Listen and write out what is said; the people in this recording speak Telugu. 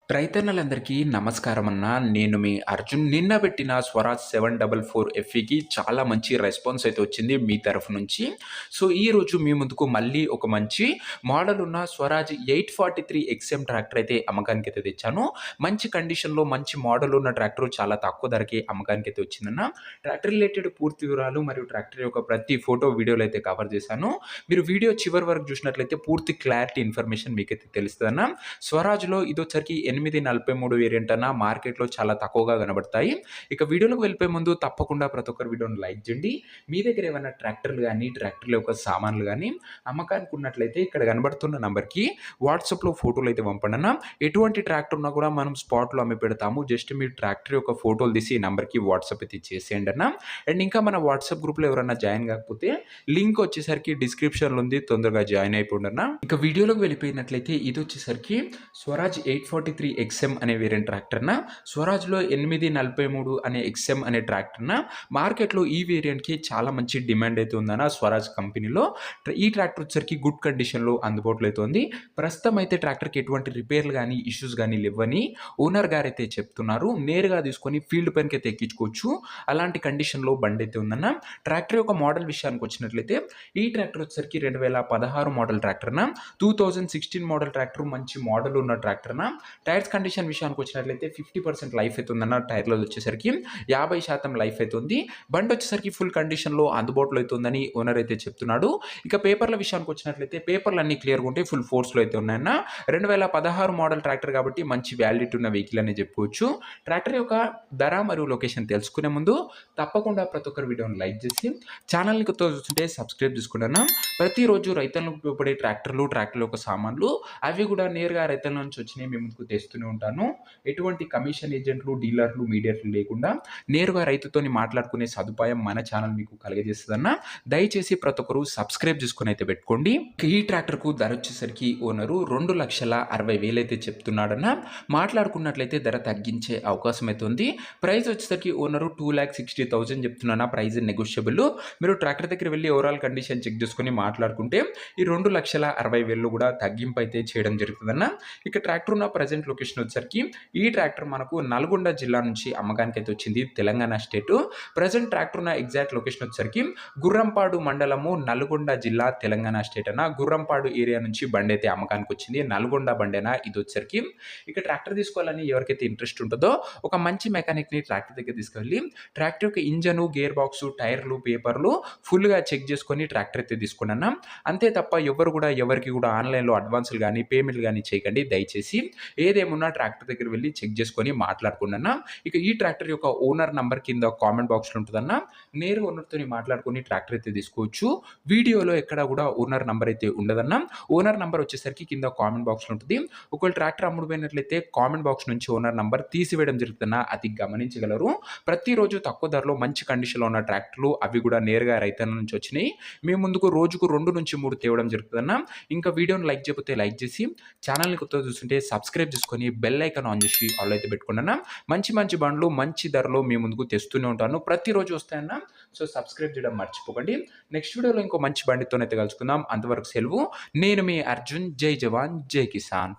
రైతన్నలందరికీ నమస్కారం అన్న. నేను మీ అర్జున్. నిన్న పెట్టిన స్వరాజ్ 744 ఎఫ్ఈకి చాలా మంచి రెస్పాన్స్ అయితే వచ్చింది మీ తరఫు నుంచి. సో, ఈరోజు మీ ముందుకు మళ్ళీ ఒక మంచి మోడల్ ఉన్న స్వరాజ్ 843 ఎక్స్ఎం ట్రాక్టర్ అయితే అమ్మకానికైతే తెచ్చాను. మంచి కండిషన్‌లో మంచి మోడల్ ఉన్న ట్రాక్టర్ చాలా తక్కువ ధరకే అమ్మకానికైతే వచ్చిందన్న. ట్రాక్టర్ రిలేటెడ్ పూర్తి వివరాలు మరియు ట్రాక్టర్ యొక్క ప్రతి ఫోటో, వీడియోలో అయితే కవర్ చేశాను. మీరు వీడియో చివరి వరకు చూసినట్లయితే పూర్తి క్లారిటీ ఇన్ఫర్మేషన్ మీకైతే తెలుస్తదన్న. స్వరాజ్‌లో ఇదొచ్చరికి 843 వేరియంట్ అన్న మార్కెట్‌లో చాలా తక్కువగా కనబడతాయి. ఇక వీడియోలోకి వెళ్ళిపోయే ముందు తప్పకుండా ప్రతి ఒక్కరు వీడియోని లైక్ చేయండి. మీ దగ్గర ఏమైనా ట్రాక్టర్లు గానీ, ట్రాక్టర్ల యొక్క సామాన్లు గానీ అమ్మకానికి ఉన్నట్లయితే ఇక్కడ కనబడుతున్న నంబర్‌కి వాట్సాప్‌లో ఫోటోలైతే పంపండన్న. ఎటువంటి ట్రాక్టర్ ఉన్నా కూడా మనం స్పాట్‌లో అమ్మి పెడతాము. జస్ట్ మీరు ట్రాక్టర్ యొక్క ఫోటోలు తీసి ఈ నంబర్‌కి వాట్సాప్ అయితే చేసేయండన్న. అండ్ ఇంకా మన వాట్సాప్ గ్రూప్‌లో ఎవరైనా జాయిన్ కాకపోతే లింక్ వచ్చేసరికి డిస్క్రిప్షన్‌లో ఉంది. తొందరగా జాయిన్ అయిపోండన్న. ఇక వీడియోలోకి వెళ్ళిపోయినట్లయితే ఇదొచ్చేసరికి స్వరాజ్ 843 ఎక్స్ఎం అనే వేరియంట్ ట్రాక్టర్‌న, స్వరాజ్‌లో 843 అనే ఎక్స్ఎం అనే ట్రాక్టర్‌న మార్కెట్‌లో ఈ వేరియంట్‌కి చాలా మంచి డిమాండ్ అయితే ఉందన్న స్వరాజ్ కంపెనీలో. ఈ ట్రాక్టర్ వచ్చేసరికి గుడ్ కండిషన్‌లో అందుబాటులో అయితే ఉంది. ప్రస్తుతం అయితే ట్రాక్టర్‌కి ఎటువంటి రిపేర్లు గానీ, ఇష్యూస్ గానీ లేవని ఓనర్ గారైతే చెప్తున్నారు. నేరుగా తీసుకొని ఫీల్డ్ పనికైతే ఎక్కించుకోవచ్చు. అలాంటి కండిషన్‌లో బండైతే ఉందన్న. ట్రాక్టర్ యొక్క మోడల్ విషయానికి వచ్చినట్లయితే ఈ ట్రాక్టర్ వచ్చేసరికి 2016 మోడల్ ట్రాక్టర్‌న, 2016 మోడల్ ట్రాక్టర్ మంచి మోడల్ ఉన్న ట్రాక్టర్‌న. టైర్స్ కండిషన్ విషయానికి వచ్చినట్లయితే 50% లైఫ్ అయితే ఉందన్న. టైర్‌లో వచ్చేసరికి 50% లైఫ్ అయితే ఉంది. బండి వచ్చేసరికి ఫుల్ కండిషన్‌లో అందుబాటులో అయితే ఉందని ఓనర్ అయితే చెప్తున్నాడు. ఇక పేపర్ల విషయానికి వచ్చినట్లయితే పేపర్లు అన్నీ క్లియర్‌గా ఉంటాయి. ఫుల్ ఫోర్స్‌లో అయితే ఉన్నాయన్న. 2016 మోడల్ ట్రాక్టర్ కాబట్టి మంచి వ్యాలిడిటీ ఉన్న వెహికల్ అనే చెప్పుకోవచ్చు. ట్రాక్టర్ యొక్క ధర మరియు లొకేషన్ తెలుసుకునే ముందు తప్పకుండా ప్రతి ఒక్కరు వీడియోని లైక్ చేసి ఛానల్‌ని కొత్తగా చూస్తుంటే సబ్స్క్రైబ్ చేసుకుంటున్నా. ప్రతిరోజు రైతులకు ఉపయోగపడే ట్రాక్టర్ల యొక్క సామాన్లు అవి కూడా నేరుగా రైతుల నుంచి వచ్చినవి మీ ముందుకు తెస్తూనే ఉంటాను. ఎటువంటి కమిషన్ ఏజెంట్లు, డీలర్లు, మీడియేటర్లు లేకుండా నేరుగా రైతుతోని మాట్లాడుకునే సదుపాయం మన ఛానల్ మీకు కలుగజేస్తదన్న. దయచేసి ప్రతి ఒక్కరు సబ్స్క్రైబ్ చేసుకొని అయితే పెట్టుకోండి. ఈ ట్రాక్టర్‌కు ధర వచ్చేసరికి ఓనరు 2,60,000 అయితే చెప్తున్నాడన్న. మాట్లాడుకున్నట్లయితే ధర తగ్గించే అవకాశం అయితే ఉంది. ప్రైస్ వచ్చేసరికి ఓనరు 2,60,000 చెప్తున్నా. Price negotiable. మీరు ట్రాక్టర్ దగ్గర వెళ్ళి ఓవరాల్ కండిషన్ చెక్ చేసుకొని మాట్లాడుకుంటే ఈ 2,60,000 కూడా తగ్గింపు అయితే చేయడం జరుగుతుందన్న. ఇక ట్రాక్టర్ ఉన్న ప్రజెంట్ లొకేషన్ వచ్చేసరికి ఈ ట్రాక్టర్ మనకు నల్గొండ జిల్లా నుంచి అమ్మకానికి అయితే వచ్చింది, తెలంగాణ స్టేట్. ప్రజెంట్ ట్రాక్టర్ ఉన్న ఎగ్జాక్ట్ లొకేషన్ వచ్చేసరికి గుర్రంపాడు మండలము, నల్గొండ జిల్లా, తెలంగాణ స్టేట్ అన్న. గుర్రంపాడు ఏరియా నుంచి బండి అయితే అమ్మకానికి వచ్చింది. నల్గొండ బండేనా ఇది వచ్చేసరికి. ఇక ట్రాక్టర్ తీసుకోవాలని ఎవరికైతే ఇంట్రెస్ట్ ఉంటుందో ఒక మంచి మెకానిక్ని ట్రాక్టర్ దగ్గర తీసుకెళ్ళి ట్రాక్టర్ యొక్క ఇంజను, గేర్ బాక్స్, టైర్లు, పేపర్లు ఫుల్గా చెక్ చేసుకొని ట్రాక్టర్ అయితే తీసుకున్నాను. అంతే తప్ప ఎవరు కూడా ఎవరికి కూడా ఆన్లైన్లో అడ్వాన్సులు కానీ, పేమెంట్లు కానీ చేయకండి దయచేసి. ఏదేమున్నా ట్రాక్టర్ దగ్గర వెళ్ళి చెక్ చేసుకొని మాట్లాడుకున్నా. ఇక ఈ ట్రాక్టర్ యొక్క ఓనర్ నంబర్ కింద కామెంట్ బాక్స్లో ఉంటుందన్న. నేరుగా ఓనర్తో మాట్లాడుకొని ట్రాక్టర్ అయితే తీసుకోవచ్చు. వీడియోలో ఎక్కడ కూడా ఓనర్ నంబర్ అయితే ఉండదన్న. ఓనర్ నంబర్ వచ్చేసరికి కింద కామెంట్ బాక్స్లో ఉంటుంది. ఒకవేళ ట్రాక్టర్ అమ్ముడుపోయినట్లయితే కామెంట్ బాక్స్ నుంచి ఓనర్ నంబర్ తీసివేయడం జరుగుతుందన్న. అది గమనించగలరు. ప్రతిరోజు తక్కువ ధరలో మంచి కండిషన్లో ఉన్న ట్రాక్టర్లు అవి కూడా నేరుగా రైతన్న నుంచి వచ్చినాయి. మేము ముందుకు రోజుకు 2 నుంచి 3 తేవడం జరుగుతుందన్న. ఇంకా వీడియోని లైక్ చేయకపోతే లైక్ చేసి ఛానల్‌ని కొత్తగా చూస్తుంటే సబ్స్క్రైబ్ చేసుకొని బెల్ ఐకాన్ ఆన్ చేసి ఆల్ అయితే పెట్టుకోండన్న. మంచి మంచి బండ్లు మంచి ధరలో మీ ముందుకు తెస్తూనే ఉంటాను. ప్రతిరోజు వస్తాయన్న. సో, సబ్స్క్రైబ్ చేయడం మర్చిపోకండి. నెక్స్ట్ వీడియోలో ఇంకో మంచి బండితోనైతే కలుసుకుందాం. అంతవరకు సెలవు. నేను మీ అర్జున్. జై జవాన్, జై కిసాన్.